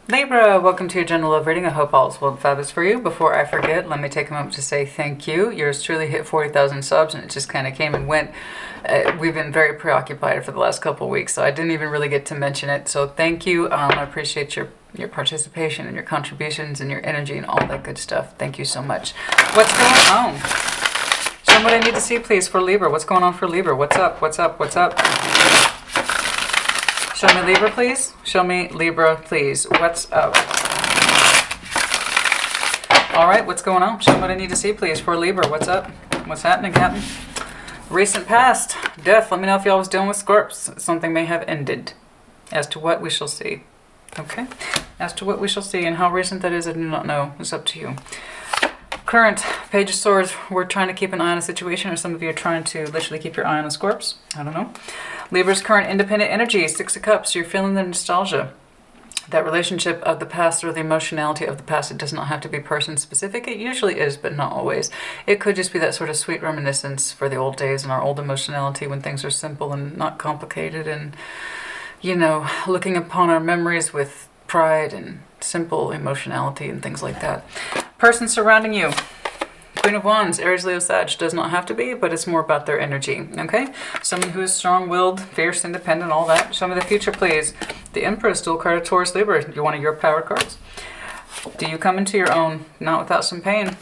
Libra, welcome to your general love reading. I hope all is well and fabulous for you. Before I forget, let me take a moment to say thank you. Yours truly hit 40,000 subs and it just kind of came and went. We've been very preoccupied for the last couple of weeks, so I didn't even really get to mention it. So thank you. I appreciate your participation and your contributions and your energy and all that good stuff. Thank you so much. What's going on? Show me what I need to see, please, for Libra. What's going on for Libra? What's up? What's up? What's up? Show me Libra, please. Show me Libra, please. What's up? All right, what's going on? Show me what I need to see, please, for Libra. What's up? What's happening, Captain? Recent past. Death. Let me know if y'all was dealing with Scorps. Something may have ended. As to what we shall see. Okay? As to what we shall see and how recent that is, I do not know. It's up to you. Current Page of Swords. We're trying to keep an eye on a situation, or some of you are trying to literally keep your eye on a Scorps. I don't know. Libra's current independent energy, 6 of Cups. You're feeling the nostalgia. That relationship of the past or the emotionality of the past. It does not have to be person specific. It usually is, but not always. It could just be that sort of sweet reminiscence for the old days and our old emotionality when things are simple and not complicated, and, you know, looking upon our memories with pride and simple emotionality and things like that. Person surrounding you. Queen of Wands, Aries, Leo, Sag. Does not have to be, but it's more about their energy, okay? Someone who is strong-willed, fierce, independent, all that. Show me the future, please. The Empress, dual card of Taurus, Libra. You're one of your power cards. Do you come into your own? Not without some pain.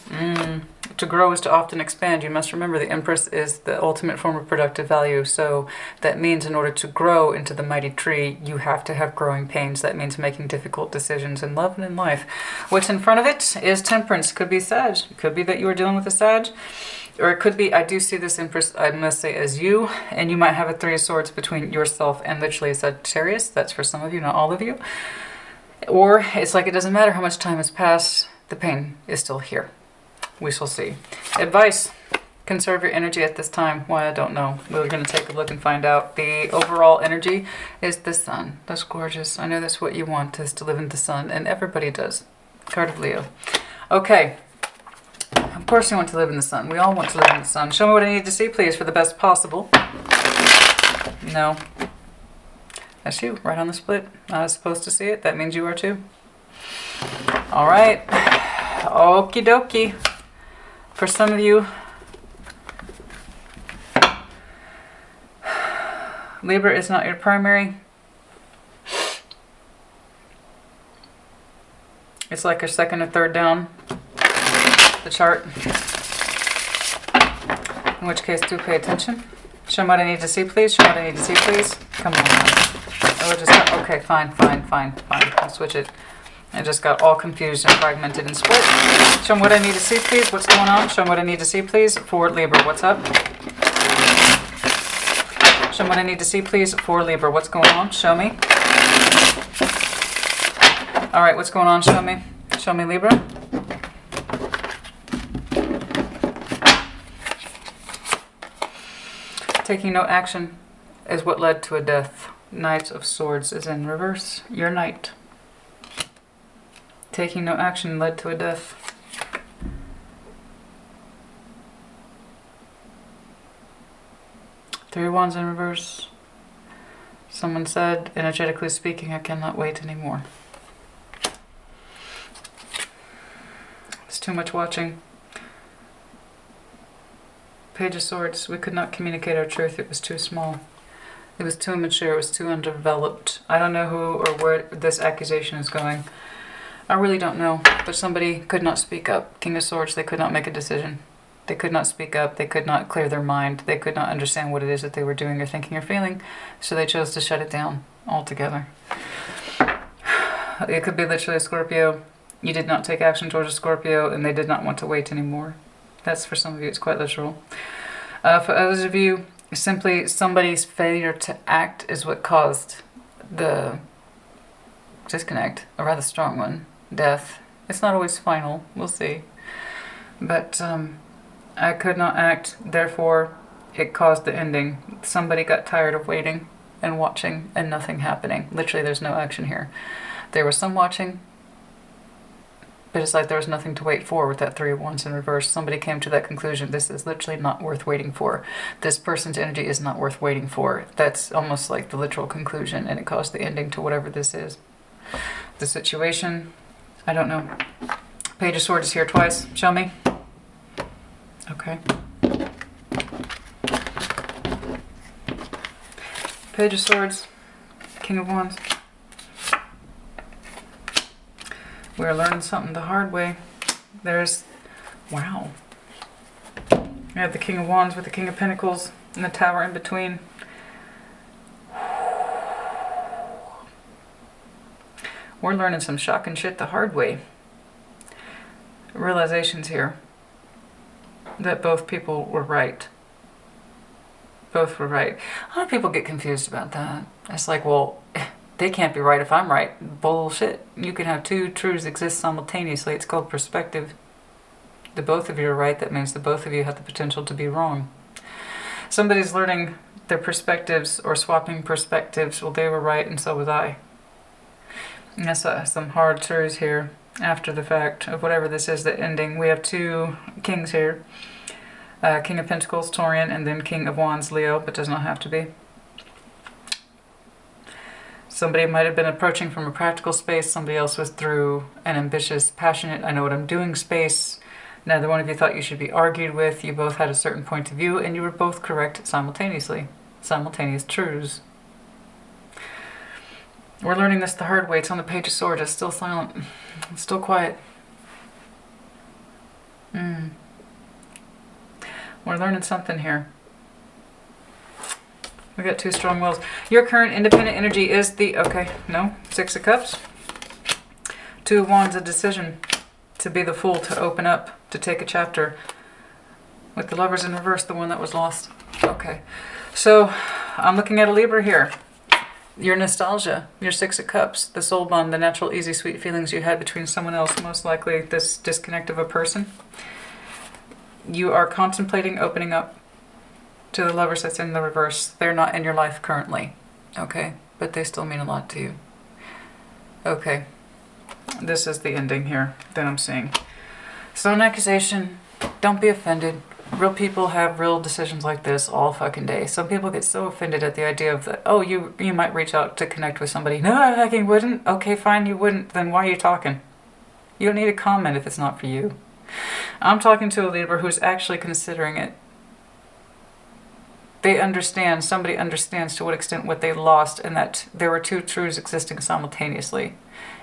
To grow is to often expand. You must remember the Empress is the ultimate form of productive value. So that means in order to grow into the mighty tree, you have to have growing pains. That means making difficult decisions in love and in life. What's in front of it is Temperance. Could be Sag. It could be that you are dealing with a Sag. Or it could be, I do see this Empress, I must say, as you. And you might have a 3 of Swords between yourself and literally a Sagittarius. That's for some of you, not all of you. Or it's like it doesn't matter how much time has passed. The pain is still here. We shall see. Advice. Conserve your energy at this time. Why, I don't know. We're going to take a look and find out. The overall energy is the sun. That's gorgeous. I know that's what you want, is to live in the sun. And everybody does. Card of Leo. Okay. Of course you want to live in the sun. We all want to live in the sun. Show me what I need to see, please, for the best possible. No. That's you. Right on the split. I was supposed to see it. That means you are too. All right. Okie dokie. For some of you, Libra is not your primary. It's like your second or third down the chart. In which case, do pay attention. Show me what I need to see, please. Show me what I need to see, please. Come on. Oh, just okay, fine. I'll switch it. I just got all confused and fragmented and split. Show me what I need to see, please. What's going on? Show me what I need to see, please, for Libra. What's up? Show me what I need to see, please, for Libra. What's going on? Show me. All right, what's going on? Show me. Show me, Libra. Taking no action is what led to a death. Knight of Swords is in reverse. Your knight. Taking no action led to a death. Three of Wands in reverse. Someone said, energetically speaking, I cannot wait anymore. It's too much watching. Page of Swords. We could not communicate our truth. It was too small. It was too immature. It was too undeveloped. I don't know who or where this accusation is going. I really don't know, but somebody could not speak up. King of Swords, they could not make a decision. They could not speak up. They could not clear their mind. They could not understand what it is that they were doing or thinking or feeling, so they chose to shut it down altogether. It could be literally a Scorpio. You did not take action towards a Scorpio, and they did not want to wait anymore. That's for some of you. It's quite literal. For others of you, simply somebody's failure to act is what caused the disconnect, a rather strong one. Death. It's not always final. We'll see. But I could not act, therefore it caused the ending. Somebody got tired of waiting and watching and nothing happening. Literally, there's no action here. There was some watching, but it's like there was nothing to wait for with that Three of Wands in reverse. Somebody came to that conclusion. This is literally not worth waiting for. This person's energy is not worth waiting for. That's almost like the literal conclusion, and it caused the ending to whatever this is. the situation. I don't know. Page of Swords is here twice. Show me. Okay. Page of Swords. King of Wands. We're learning something the hard way. There's... Wow. We have the King of Wands with the King of Pentacles and the Tower in between. We're learning some shocking shit the hard way. Realizations here that both people were right. Both were right. A lot of people get confused about that. It's like, well, they can't be right if I'm right. Bullshit. You can have two truths exist simultaneously. It's called perspective. The both of you are right. That means the both of you have the potential to be wrong. Somebody's learning their perspectives or swapping perspectives. Well, they were right and so was I. And that's some hard truths here after the fact of whatever this is, the ending. We have two kings here. King of Pentacles, Taurian, and then King of Wands, Leo, but does not have to be. Somebody might have been approaching from a practical space. Somebody else was through an ambitious, passionate, I know what I'm doing space. Neither one of you thought you should be argued with. You both had a certain point of view, and you were both correct simultaneously. Simultaneous truths. We're learning this the hard way. It's on the Page of Swords. It's still silent. It's still quiet. We're learning something here. We got two strong wills. Your current independent energy is the... Okay, no. Six of Cups. Two of Wands, a decision. To be the Fool, to open up, to take a chapter. With the Lovers in reverse, the one that was lost. Okay. So, I'm looking at a Libra here. Your nostalgia, your Six of Cups, the soul bond, the natural, easy, sweet feelings you had between someone else, most likely this disconnect of a person. You are contemplating opening up to the Lovers that's in the reverse. They're not in your life currently, okay? But they still mean a lot to you. Okay, this is the ending here that I'm seeing. So an accusation, don't be offended. Real people have real decisions like this all fucking day. Some people get so offended at the idea of that, oh, you might reach out to connect with somebody. No, I fucking wouldn't. Okay, fine, you wouldn't. Then why are you talking? You don't need to comment if it's not for you. I'm talking to a Libra who's actually considering it. They understand, somebody understands to what extent what they lost, and that there were two truths existing simultaneously.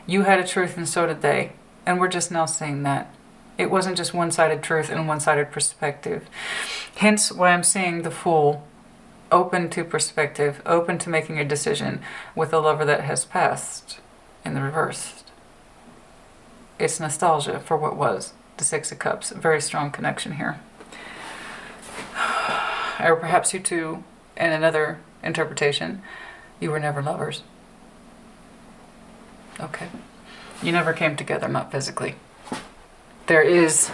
You had a truth and so did they. And we're just now seeing that. It wasn't just one-sided truth and one-sided perspective. Hence why I'm seeing the Fool open to perspective, open to making a decision with a lover that has passed in the reverse. It's nostalgia for what was. The Six of Cups. Very strong connection here. Or perhaps you two, in another interpretation, you were never lovers. Okay. You never came together, not physically. There is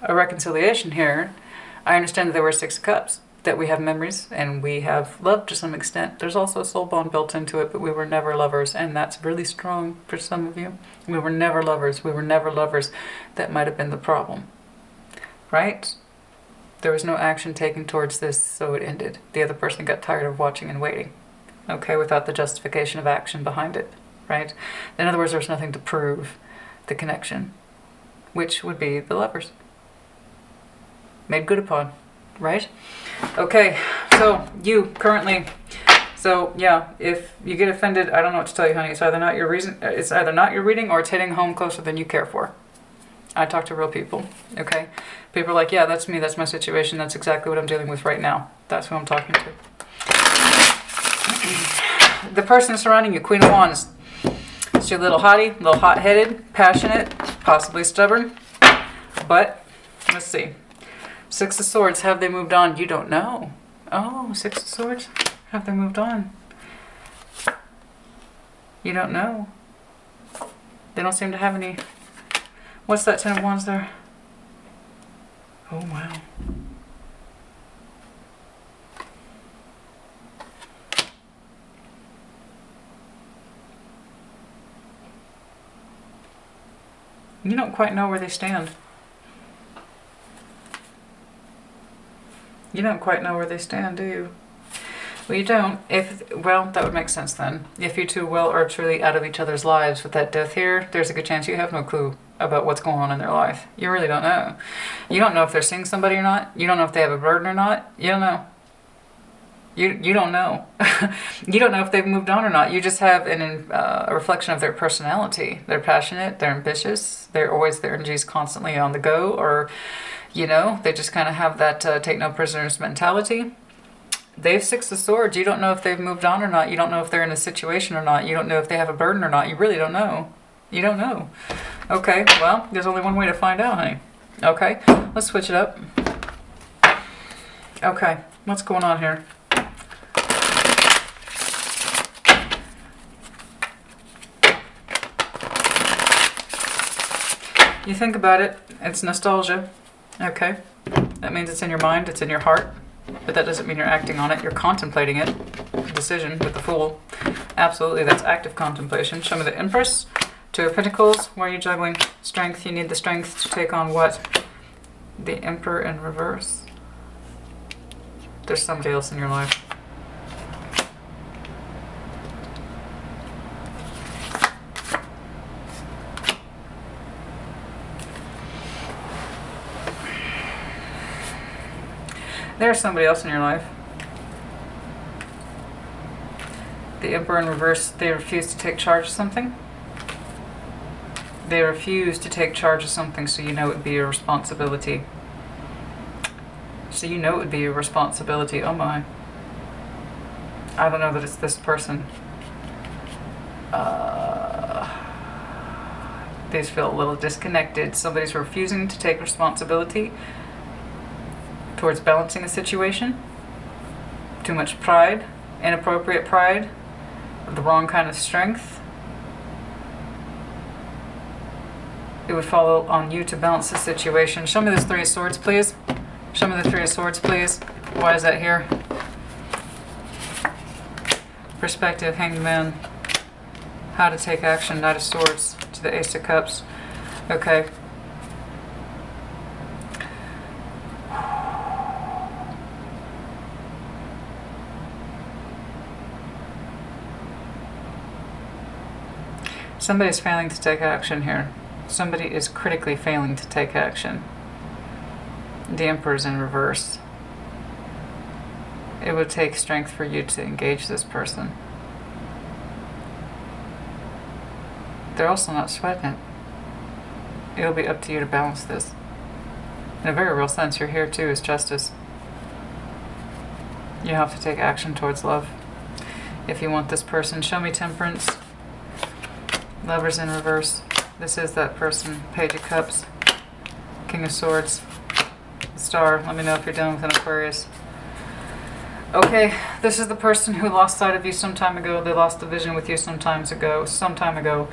a reconciliation here. I understand that there were Six of Cups, that we have memories and we have love to some extent. There's also a soul bond built into it, but we were never lovers, and that's really strong for some of you. We were never lovers. We were never lovers. That might have been the problem, right? There was no action taken towards this, so it ended. The other person got tired of watching and waiting, okay, without the justification of action behind it, right? In other words, there's nothing to prove the connection, which would be the lovers. Made good upon, right? Okay, so you currently, so yeah, if you get offended, I don't know what to tell you, honey. It's either not your reason, it's either not your reading, or it's hitting home closer than you care for. I talk to real people, okay? People are like, yeah, that's me, that's my situation, that's exactly what I'm dealing with right now. That's who I'm talking to. The person surrounding you, Queen of Wands. It's your little hottie, little hot-headed, passionate, possibly stubborn. But, let's see. Six of Swords, have they moved on? You don't know. Oh, Six of Swords, have they moved on? You don't know. They don't seem to have any. What's that Ten of Wands there? Oh, wow. You don't quite know where they stand. You don't quite know where they stand, do you? Well, you don't. Well, that would make sense then. If you two are truly out of each other's lives with that death here, there's a good chance you have no clue about what's going on in their life. You really don't know. You don't know if they're seeing somebody or not. You don't know if they have a burden or not. You don't know. You don't know. You don't know if they've moved on or not. You just have a reflection of their personality. They're passionate. They're ambitious. Their energy's constantly on the go, or, they just kind of have that take no prisoners mentality. They have Six of Swords. You don't know if they've moved on or not. You don't know if they're in a situation or not. You don't know if they have a burden or not. You really don't know. You don't know. Okay, well, there's only one way to find out, honey. Okay, let's switch it up. Okay, what's going on here? You think about it, it's nostalgia. Okay, that means it's in your mind, it's in your heart. But that doesn't mean you're acting on it. You're contemplating it. Decision with the Fool. Absolutely, that's active contemplation. Show me the Empress. Two of Pentacles. Why are you juggling? Strength. You need the strength to take on what? The Emperor in reverse. There's somebody else in your life. There's somebody else in your life. The Emperor in reverse, they refuse to take charge of something. They refuse to take charge of something, so you know it would be a responsibility. So you know it would be a responsibility. Oh my. I don't know that it's this person. They just feel a little disconnected. Somebody's refusing to take responsibility towards balancing a situation. Too much pride, inappropriate pride, the wrong kind of strength. It would fall on you to balance the situation. Show me this Three of Swords, please. Show me the Three of Swords, please. Why is that here? Perspective, Hanged Man. How to take action, Knight of Swords to the Ace of Cups. Okay. Somebody's failing to take action here. Somebody is critically failing to take action. The Emperor's in reverse. It would take strength for you to engage this person. They're also not sweating it. It'll be up to you to balance this. In a very real sense, you're here too as justice. You have to take action towards love. If you want this person, show me Temperance. Lovers in reverse. This is that person. Page of Cups. King of Swords. Star. Let me know if you're done with an Aquarius. Okay, this is the person who lost sight of you some time ago. They lost the vision with you some time ago.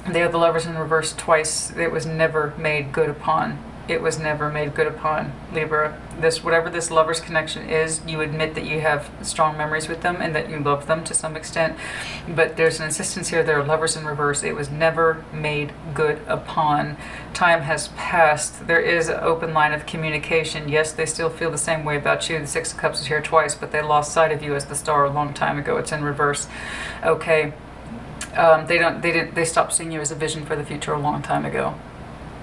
They are the Lovers in reverse twice. It was never made good upon. It was never made good upon, Libra. Whatever this lover's connection is, you admit that you have strong memories with them and that you love them to some extent. But there's an insistence here, they're lovers in reverse. It was never made good upon. Time has passed. There is an open line of communication. Yes, they still feel the same way about you. The Six of Cups is here twice, but they lost sight of you as the Star a long time ago. It's in reverse. Okay. They stopped seeing you as a vision for the future a long time ago.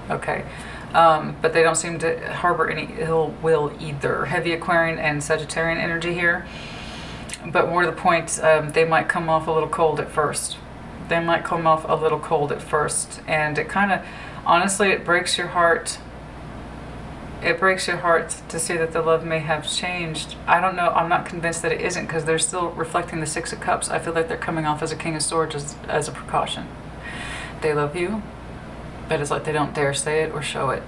Okay. But they don't seem to harbor any ill will either. Heavy Aquarian and Sagittarian energy here. But more to the point, they might come off a little cold at first. They might come off a little cold at first. And it kind of, honestly, it breaks your heart. It breaks your heart to see that the love may have changed. I don't know. I'm not convinced that it isn't, because they're still reflecting the Six of Cups. I feel like they're coming off as a King of Swords as a precaution. They love you. But it's like they don't dare say it or show it,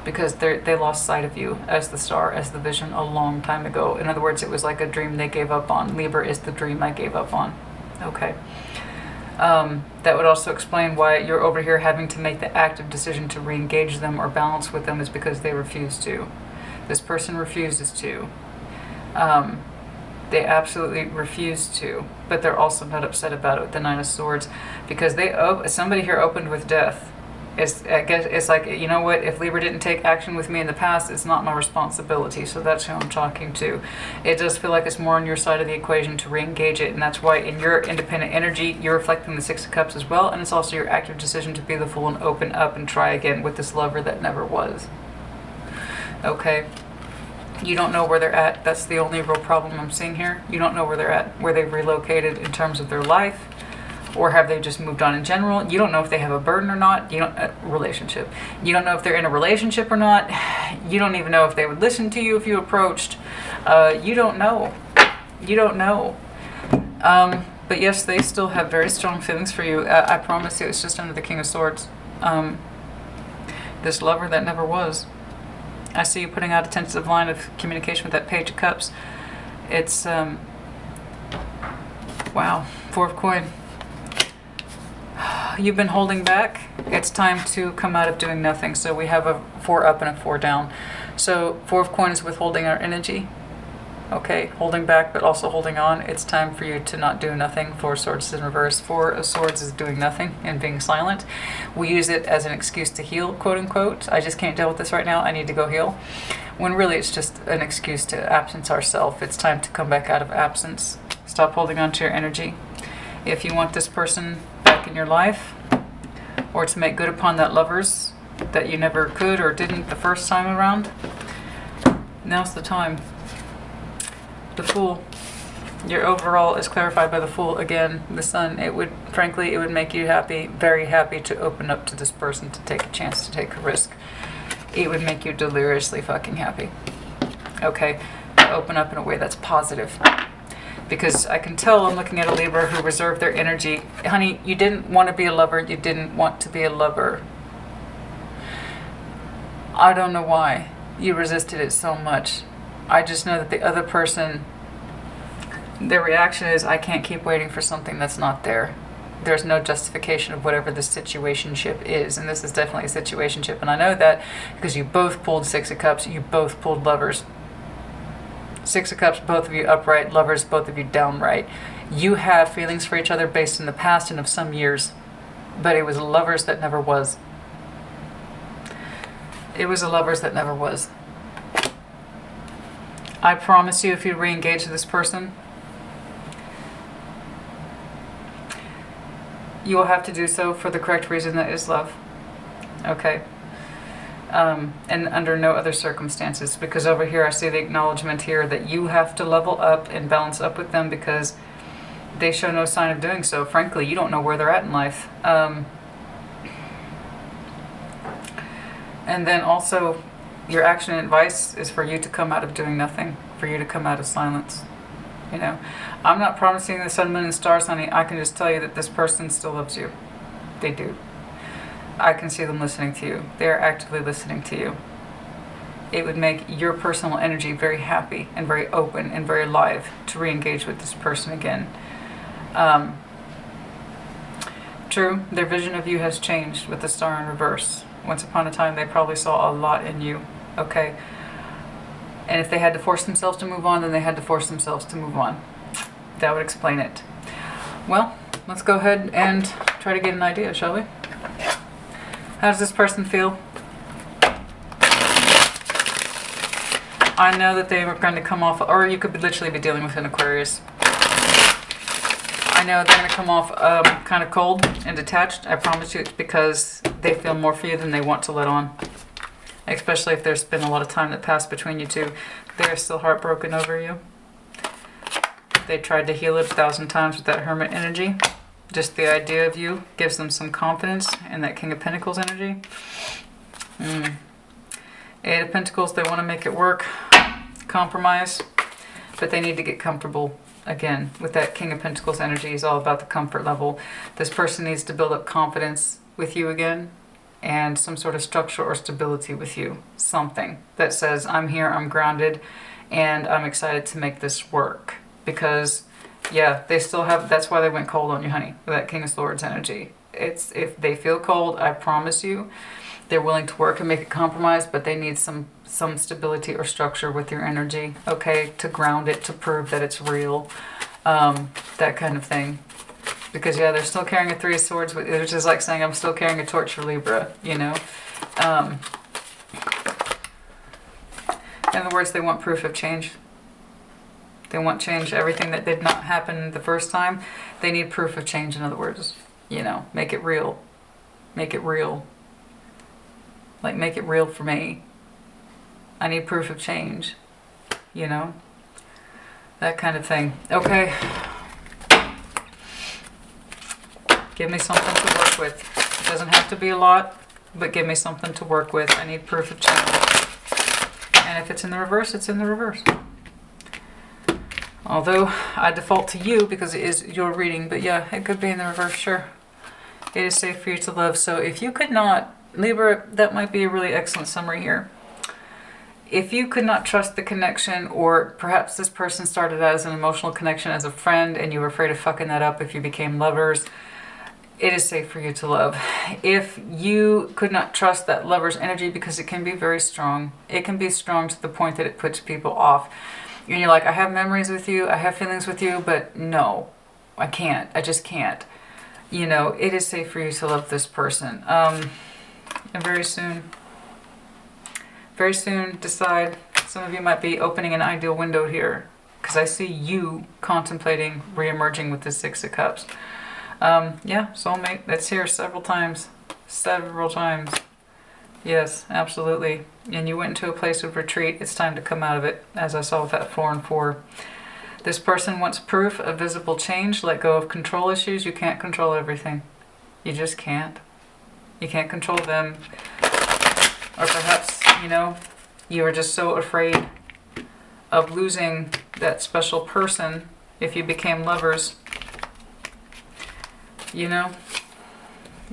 because they lost sight of you as the Star, as the vision a long time ago. In other words, it was like a dream they gave up on. Libra is the dream I gave up on. Okay. That would also explain why you're over here having to make the active decision to re-engage them or balance with them, is because they refuse to. This person refuses to. They absolutely refuse to, but they're also not upset about it with the Nine of Swords, because somebody here opened with death. I guess it's like, you know what, if Libra didn't take action with me in the past, it's not my responsibility. So that's who I'm talking to. It does feel like it's more on your side of the equation to re-engage it, and that's why in your independent energy, you're reflecting the Six of Cups as well, and it's also your active decision to be the Fool and open up and try again with this lover that never was. Okay. You don't know where they're at. That's the only real problem I'm seeing here. You don't know where they're at, where they've relocated in terms of their life, or have they just moved on in general. You don't know if they have a burden or not. You don't relationship. You don't know if they're in a relationship or not. You don't even know if they would listen to you if you approached. You don't know. You don't know. But yes, they still have very strong feelings for you. I promise you, it's just under the King of Swords. This lover that never was. I see you putting out a tentative line of communication with that Page of Cups. It's, wow, Four of Coin. You've been holding back. It's time to come out of doing nothing. So we have a 4 up and a 4 down. So Four of Coin is withholding our energy. Okay, holding back but also holding on. It's time for you to not do nothing. Four of Swords is in reverse. Four of Swords is doing nothing and being silent. We use it as an excuse to heal, quote unquote. I just can't deal with this right now. I need to go heal. When really it's just an excuse to absence ourselves. It's time to come back out of absence. Stop holding on to your energy. If you want this person back in your life, or to make good upon that lovers that you never could or didn't the first time around, now's the time. The Fool. Your overall is clarified by the Fool. Again, the Sun. It would, frankly, it would make you happy, very happy to open up to this person, to take a chance, to take a risk. It would make you deliriously fucking happy. Okay, to open up in a way that's positive. Because I can tell I'm looking at a Libra who reserved their energy. Honey, you didn't want to be a lover. You didn't want to be a lover. I don't know why you resisted it so much. I just know that the other person, their reaction is, I can't keep waiting for something that's not there. There's no justification of whatever the situationship is. And this is definitely a situationship. And I know that because you both pulled Six of Cups. You both pulled lovers. Six of Cups, both of you upright. Lovers, both of you downright. You have feelings for each other based in the past and of some years. But it was lovers that never was. It was a lovers that never was. I promise you, if you re-engage with this person, you will have to do so for the correct reason, that is love. Okay? And under no other circumstances, because over here I see the acknowledgement here that you have to level up and balance up with them because they show no sign of doing so. Frankly, you don't know where they're at in life. And then also, your action and advice is for you to come out of doing nothing, for you to come out of silence. You know, I'm not promising the sun, moon, and stars, honey. I can just tell you that this person still loves you. They do. I can see them listening to you. They are actively listening to you. It would make your personal energy very happy and very open and very alive to re-engage with this person again. True, their vision of you has changed with the Star in reverse. Once upon a time, they probably saw a lot in you. Okay? And if they had to force themselves to move on, then they had to force themselves to move on. That would explain it. Well, let's go ahead and try to get an idea, shall we? How does this person feel? I know that they are going to come off, or you could literally be dealing with an Aquarius. I know they're going to come off kind of cold and detached. I promise you it's because they feel more for you than they want to let on. Especially if there's been a lot of time that passed between you two. They're still heartbroken over you. They tried to heal it 1,000 times with that Hermit energy. Just the idea of you gives them some confidence in that King of Pentacles energy. Eight of Pentacles, they want to make it work. Compromise. But they need to get comfortable. Again, with that King of Pentacles energy is all about the comfort level. This person needs to build up confidence with you again. And some sort of structure or stability with you. Something that says, I'm here, I'm grounded, and I'm excited to make this work. Because, yeah, they still have, that's why they went cold on you, honey, with that King of Swords energy. It's, if they feel cold, I promise you, they're willing to work and make a compromise, but they need some stability or structure with your energy, okay, to ground it, to prove that it's real, that kind of thing. Because, yeah, they're still carrying a Three of Swords, which is like saying I'm still carrying a torch for Libra, you know. In other words, they want proof of change. They want change. Everything that did not happen the first time, they need proof of change, in other words. You know, make it real. Make it real. Like, make it real for me. I need proof of change. You know? That kind of thing. Okay. Give me something to work with. It doesn't have to be a lot, but give me something to work with. I need proof of change. And if it's in the reverse, it's in the reverse. Although I default to you because it is your reading, but yeah, it could be in the reverse, sure. It is safe for you to love. So if you could not, Libra, that might be a really excellent summary here. If you could not trust the connection, or perhaps this person started out as an emotional connection as a friend and you were afraid of fucking that up if you became lovers, it is safe for you to love. If you could not trust that lover's energy, because it can be very strong, it can be strong to the point that it puts people off. And you're like, I have memories with you, I have feelings with you, but no, I can't. I just can't. You know, it is safe for you to love this person. And very soon decide, some of you might be opening an ideal window here, because I see you contemplating re-emerging with the Six of Cups. Yeah, soulmate, that's here several times. Several times. Yes, absolutely. And you went into a place of retreat. It's time to come out of it, as I saw with that 4 and 4. This person wants proof of visible change. Let go of control issues. You can't control everything. You just can't. You can't control them. Or perhaps, you know, you are just so afraid of losing that special person if you became lovers. You know,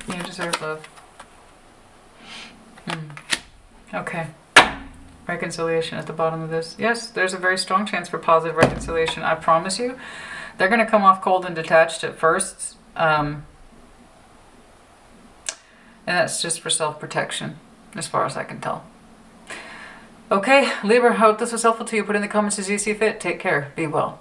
you deserve love. Okay. Reconciliation at the bottom of this. Yes, there's a very strong chance for positive reconciliation. I promise you. They're going to come off cold and detached at first. And that's just for self-protection, as far as I can tell. Okay, Libra, I hope this was helpful to you. Put in the comments as you see fit. Take care. Be well.